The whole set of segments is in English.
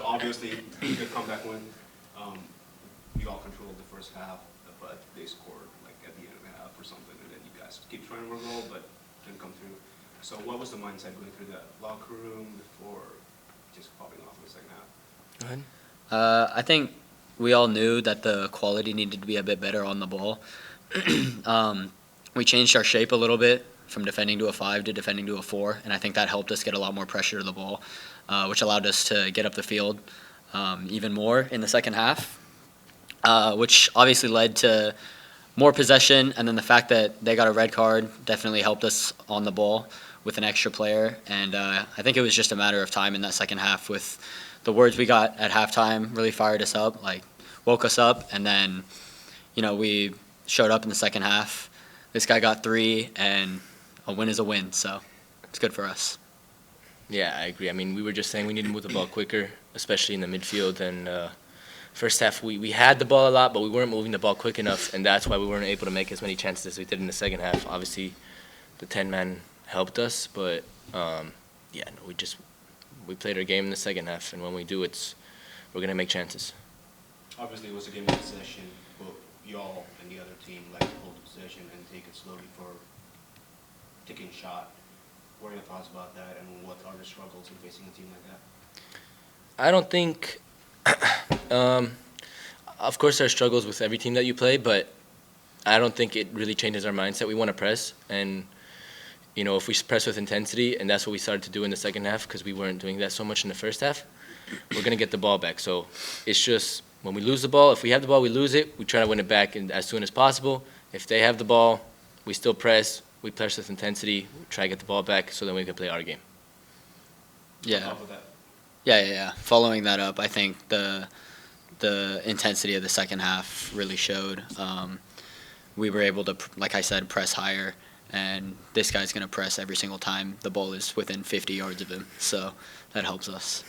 obviously, good comeback win. You all controlled the first half, but they scored like at the end of the half or something, and then you guys keep trying to roll, but didn't come through. So what was the mindset going through that locker room before just popping off in the second half? Go ahead. I think we all knew that the quality needed to be a bit better on the ball. We changed our shape a little bit from defending to a 5 to defending to a 4, and I think that helped us get a lot more pressure to the ball, which allowed us to get up the field even more in the second half, which obviously led to more possession, and then the fact that they got a red card definitely helped us on the ball with an extra player, and I think it was just a matter of time in that second half with the words we got at halftime really fired us up, like woke us up, and then, we showed up in the second half. This guy got 3, and a win is a win, so it's good for us. Yeah, I agree. I mean, we were just saying we need to move the ball quicker, especially in the midfield. And first half, we had the ball a lot, but we weren't moving the ball quick enough, and that's why we weren't able to make as many chances as we did in the second half. Obviously, the 10-man helped us, but we played our game in the second half, and when we do, we're gonna make chances. Obviously, it was a game of possession, but y'all and the other team like to hold the possession and take it slowly for taking shot. What are your thoughts about that, and what are the struggles in facing a team like that? I don't think, of course, there are struggles with every team that you play, but I don't think it really changes our mindset. We want to press, and if we press with intensity, and that's what we started to do in the second half because we weren't doing that so much in the first half, we're going to get the ball back. So it's just when we lose the ball, if we have the ball, we lose it. We try to win it back as soon as possible. If they have the ball, we still press. We press with intensity, try to get the ball back so then we can play our game. Yeah. Yeah. Following that up, I think the intensity of the second half really showed. We were able to, like I said, press higher, and this guy's going to press every single time the ball is within 50 yards of him, so that helps us.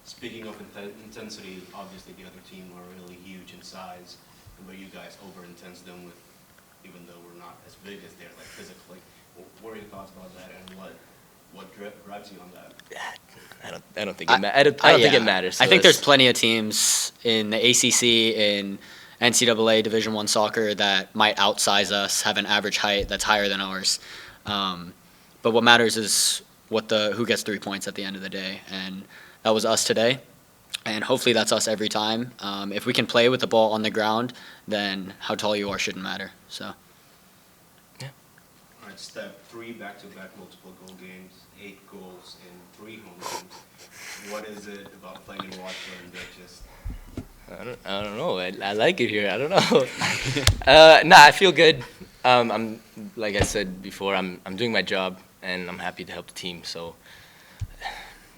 Speaking of intensity, obviously the other team are really huge in size, but you guys over-intense them with, even though we're not as big as they're, like, physically. What are your thoughts about that, and what drives you on that? I don't think it matters. I think there's plenty of teams in the ACC, in NCAA Division I soccer that might outsize us, have an average height that's higher than ours. But what matters is who gets 3 points at the end of the day, and that was us today. And hopefully that's us every time. If we can play with the ball on the ground, then how tall you are shouldn't matter. So. Yeah. All right, step 3, back-to-back multiple goal games, 8 goals in 3 home games. What is it about playing in Washington that just? I don't know. I like it here. I don't know. I feel good. I'm like I said before. I'm doing my job, and I'm happy to help the team. So,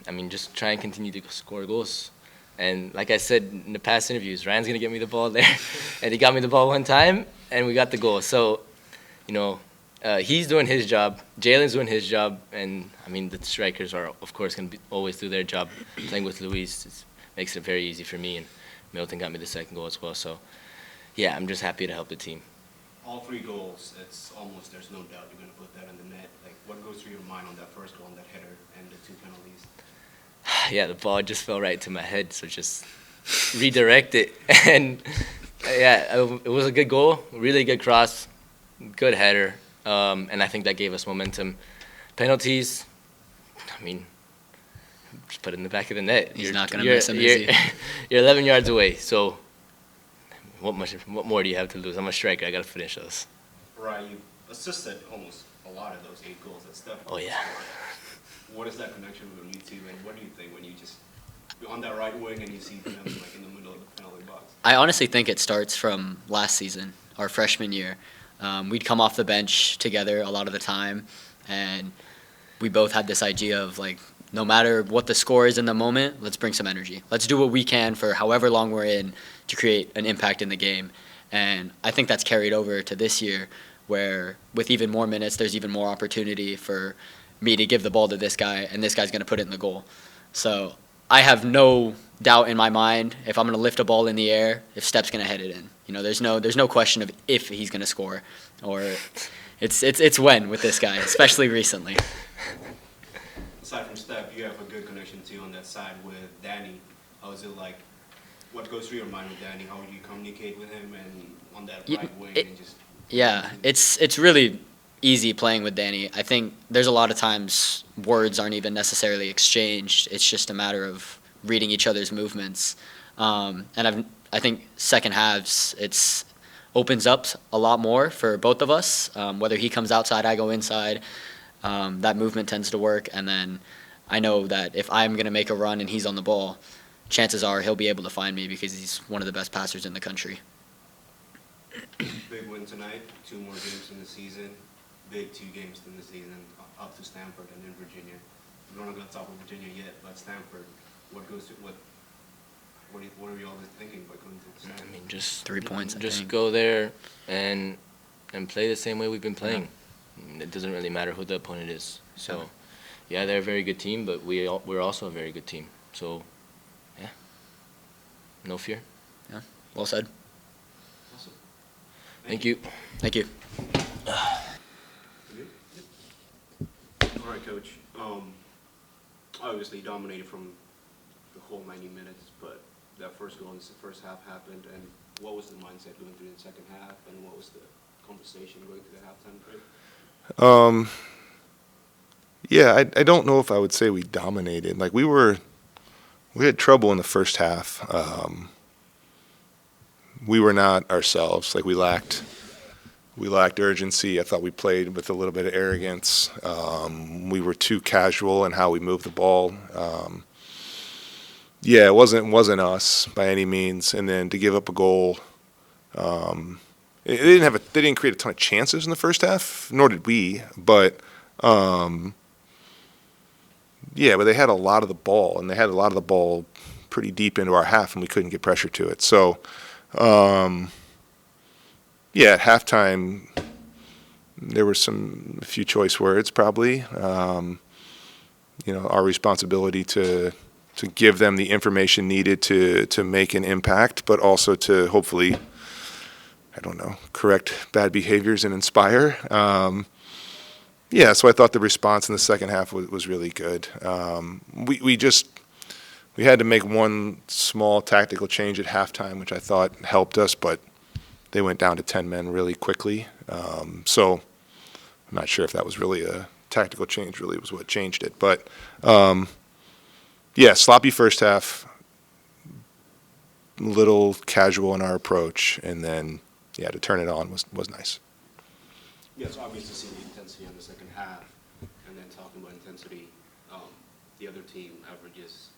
I mean, just try and continue to score goals. And like I said in the past interviews, Ryan's going to get me the ball there. And he got me the ball one time, and we got the goal. So, he's doing his job. Jalen's doing his job. And, I mean, the strikers are, of course, going to always do their job. Playing with Luis makes it very easy for me. And Milton got me the second goal as well. So, yeah, I'm just happy to help the team. All 3 goals, it's almost, there's no doubt you're going to put that in the net. Like, what goes through your mind on that first goal, on that header, and the 2 penalties? Yeah, the ball just fell right to my head, so just redirect it. And, yeah, it was a good goal, really good cross, good header, and I think that gave us momentum. Penalties, I mean, just put it in the back of the net. He's not going to miss them easy. You're 11 yards away, so what more do you have to lose? I'm a striker. I got to finish those. Right, you assisted almost a lot of those 8 goals. That's definitely. Oh, yeah. What is that connection with you two, and what do you think when you're on that right wing and you see them like in the middle of the penalty box? I honestly think it starts from last season, our freshman year. We'd come off the bench together a lot of the time, and we both had this idea of, like, no matter what the score is in the moment, let's bring some energy. Let's do what we can for however long we're in to create an impact in the game. And I think that's carried over to this year, where with even more minutes, there's even more opportunity for me to give the ball to this guy, and this guy's going to put it in the goal. So I have no doubt in my mind if I'm going to lift a ball in the air, if Step's going to head it in. There's no question of if he's going to score, or it's when with this guy, especially recently. Aside from Steph, you have a good connection too on that side with Danny. How is it like? What goes through your mind with Danny? How do you communicate with him and on that Ye- right wing it- and just? Yeah, it's really easy playing with Danny. I think there's a lot of times words aren't even necessarily exchanged. It's just a matter of reading each other's movements. And I think second halves it's opens up a lot more for both of us. Whether he comes outside, I go inside. That movement tends to work, and then I know that if I'm gonna make a run and he's on the ball, chances are he'll be able to find me because he's one of the best passers in the country. Big win tonight. 2 more games in the season. Big 2 games in the season. Up to Stanford and then Virginia. We're not going to talk about Virginia yet, but Stanford. What are we all thinking by going to Stanford? I mean, just 3 points, I Just think. go there and play the same way we've been playing. It doesn't really matter who the opponent is. So, yeah, they're a very good team, but we're also a very good team. So, yeah, no fear. Well said. Awesome. Thank you. Thank you. All right, Coach. Obviously, you dominated from the whole 90 minutes, but that first goal in the first half happened. And what was the mindset going through the second half, and what was the conversation going through the halftime break? Yeah, I don't know if I would say we dominated. Like we had trouble in the first half. We were not ourselves. Like we lacked urgency. I thought we played with a little bit of arrogance. We were too casual in how we moved the ball. Yeah, it wasn't us by any means. And then to give up a goal, they didn't create a ton of chances in the first half, nor did we. But yeah, but they had a lot of the ball, and they had a lot of the ball pretty deep into our half, and we couldn't get pressure to it. So, yeah, at halftime, there were a few choice words probably. Our responsibility to give them the information needed to make an impact, but also to hopefully, I don't know, correct bad behaviors and inspire. Yeah, so I thought the response in the second half was really good. We had to make one small tactical change at halftime, which I thought helped us, but they went down to 10 men really quickly. So I'm not sure if that was really a tactical change, really was what changed it. But yeah, sloppy first half, little casual in our approach, and then, yeah, to turn it on was nice. Yeah, it's obvious to see the intensity in the second half, and then talking about intensity, the other team averages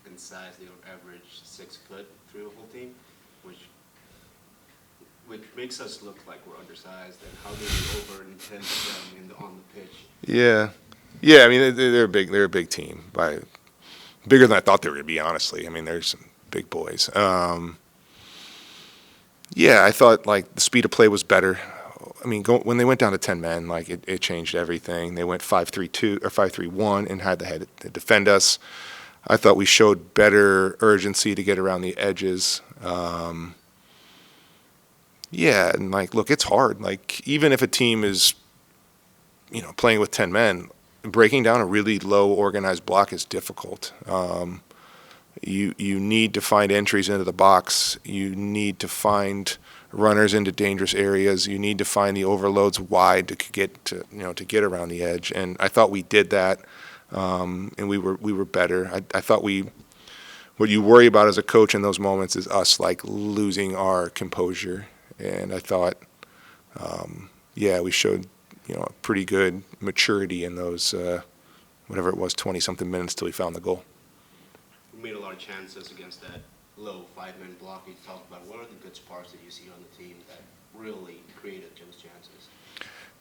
in size, they average 6 foot through the whole team, which makes us look like we're undersized. And how do we over-intense them on the pitch? Yeah. I mean, they're a big team, bigger than I thought they were going to be. Honestly, I mean, there's some big boys. Yeah, I thought like the speed of play was better. I mean, when they went down to 10 men, like it changed everything. They went 5-3-2 or 5-3-1 and had to defend us. I thought we showed better urgency to get around the edges. Yeah, and like, look, it's hard. Like, even if a team is, playing with 10 men, breaking down a really low organized block is difficult. You need to find entries into the box. You need to find runners into dangerous areas. You need to find the overloads wide to get around the edge. And I thought we did that, and we were better. I thought what you worry about as a coach in those moments is us like losing our composure. And I thought, yeah, we showed a pretty good maturity in those whatever it was, 20-something minutes till we found the goal. We made a lot of chances against that low 5-man block you talked about. What are the good sparks that you see on the team that really created those chances?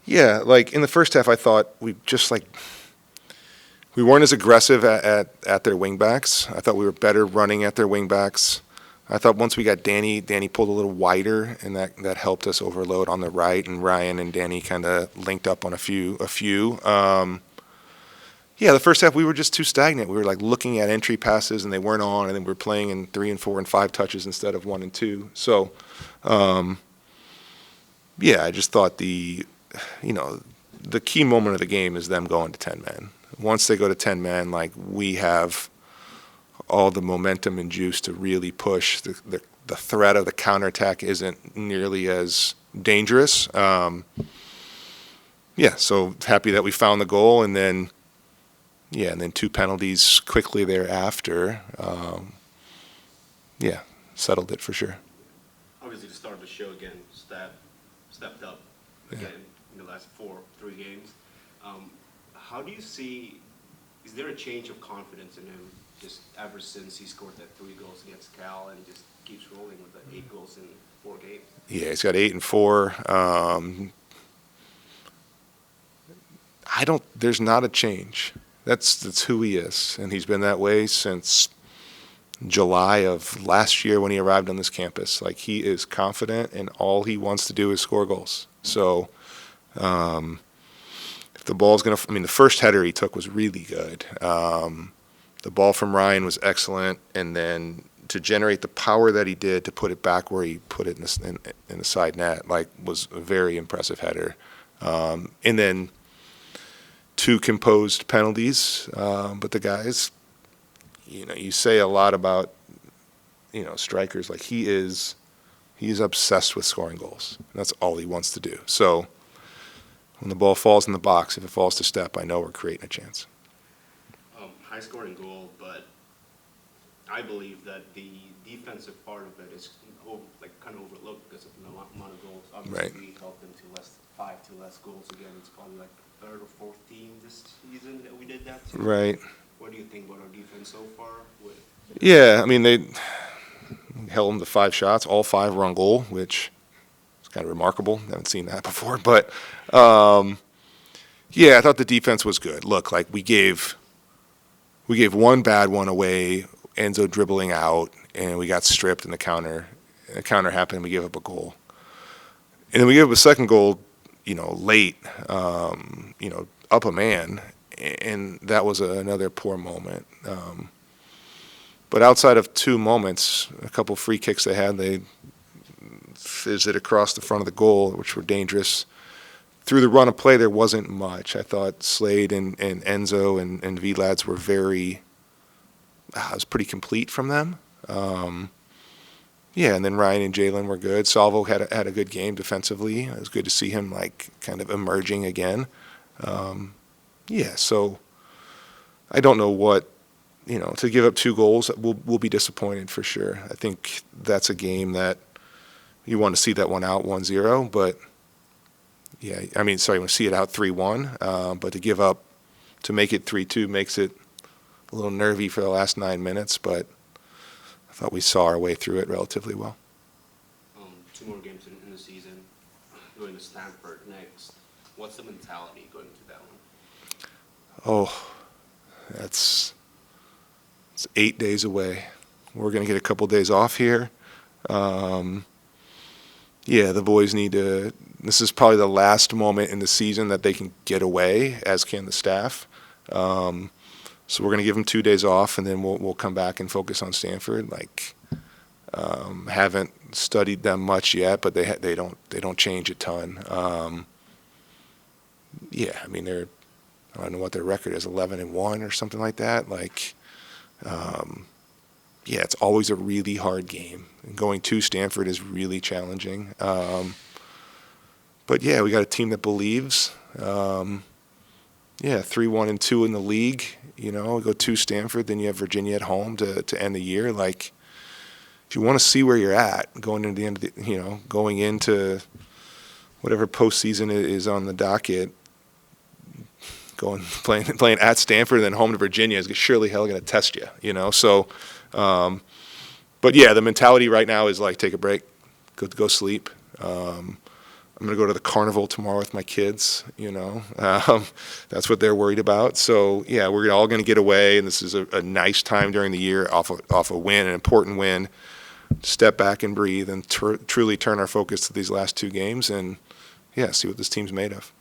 Yeah, like in the first half, I thought we weren't as aggressive at their wingbacks. I thought we were better running at their wingbacks. I thought once we got Danny pulled a little wider, and that helped us overload on the right, and Ryan and Danny kind of linked up on a few. Yeah, the first half we were just too stagnant. We were like looking at entry passes and they weren't on, and then we were playing in 3 and 4 and 5 touches instead of 1 and 2. So, yeah, I just thought the key moment of the game is them going to 10 men. Once they go to 10 men, like we have all the momentum and juice to really push. The threat of the counterattack isn't nearly as dangerous. So happy that we found the goal, and then 2 penalties quickly thereafter. Settled it for sure. Obviously, the start of the show again, stepped up again in the last 3 games. How do you see? Is there a change of confidence in him just ever since he scored that 3 goals against Cal and just keeps rolling with the 8 goals in 4 games? Yeah, he's got 8 and 4. There's not a change. That's who he is, and he's been that way since July of last year when he arrived on this campus. Like, he is confident, and all he wants to do is score goals. So, if the ball's going to, the first header he took was really good. The ball from Ryan was excellent, and then to generate the power that he did to put it back where he put it in the side net, was a very impressive header. And then 2 composed penalties, but the guys, you say a lot about, strikers. Like, he's obsessed with scoring goals. That's all he wants to do. So when the ball falls in the box, if it falls to Step, I know we're creating a chance. High scoring goal, but I believe that the defensive part of it is kind of overlooked because of the amount of goals. Obviously, Right. we helped them to 5 less goals again. It's probably like 3rd or 4th team this season that we did that to. Right. What do you think about our defense so far? Yeah, they held them to 5 shots. All 5 were on goal, which is kind of remarkable. I haven't seen that before. But, I thought the defense was good. Look, we gave one bad one away, Enzo dribbling out, and we got stripped in the counter. The counter happened, and we gave up a goal. And then we gave up a second goal, late, up a man, and that was another poor moment. But outside of 2 moments, a couple free kicks they had, they fizzed it across the front of the goal, which were dangerous. Through the run of play, there wasn't much. I thought Slade and Enzo and V-Lads were it was pretty complete from them. And then Ryan and Jalen were good. Salvo had a good game defensively. It was good to see him kind of emerging again. So I don't know what, to give up 2 goals, we'll be disappointed for sure. I think that's a game that you want to see that one out 1-0, but you want to see it out 3-1, but to make it 3-2 makes it a little nervy for the last 9 minutes, but I thought we saw our way through it relatively well. 2 more games in the season, going to Stanford next. What's the mentality going to that one? Oh, it's 8 days away. We're going to get a couple days off here. The boys need to. This is probably the last moment in the season that they can get away, as can the staff. So we're going to give them 2 days off, and then we'll come back and focus on Stanford. Haven't studied them much yet, but they don't change a ton. They're, I don't know what their record is, 11-1 or something like that. It's always a really hard game. And going to Stanford is really challenging. We got a team that believes. 3-1-2 in the league. Go to Stanford, then you have Virginia at home to end the year. If you want to see where you're at going into the end of the, going into whatever postseason is on the docket, playing at Stanford and then home to Virginia is surely hell going to test you. So, the mentality right now is take a break, go sleep. I'm going to go to the carnival tomorrow with my kids, that's what they're worried about. So, we're all going to get away, and this is a nice time during the year off a win, an important win, step back and breathe and truly turn our focus to these last 2 games and, see what this team's made of.